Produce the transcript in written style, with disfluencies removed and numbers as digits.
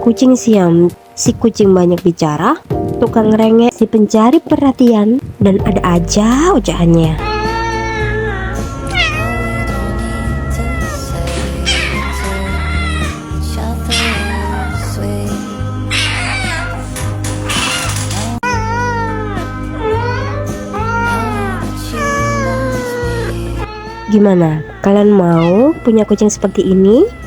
kucing Siam, si kucing banyak bicara, tukang rengek, si pencari perhatian, dan ada aja ucapannya. Gimana? Kalian mau punya kucing seperti ini?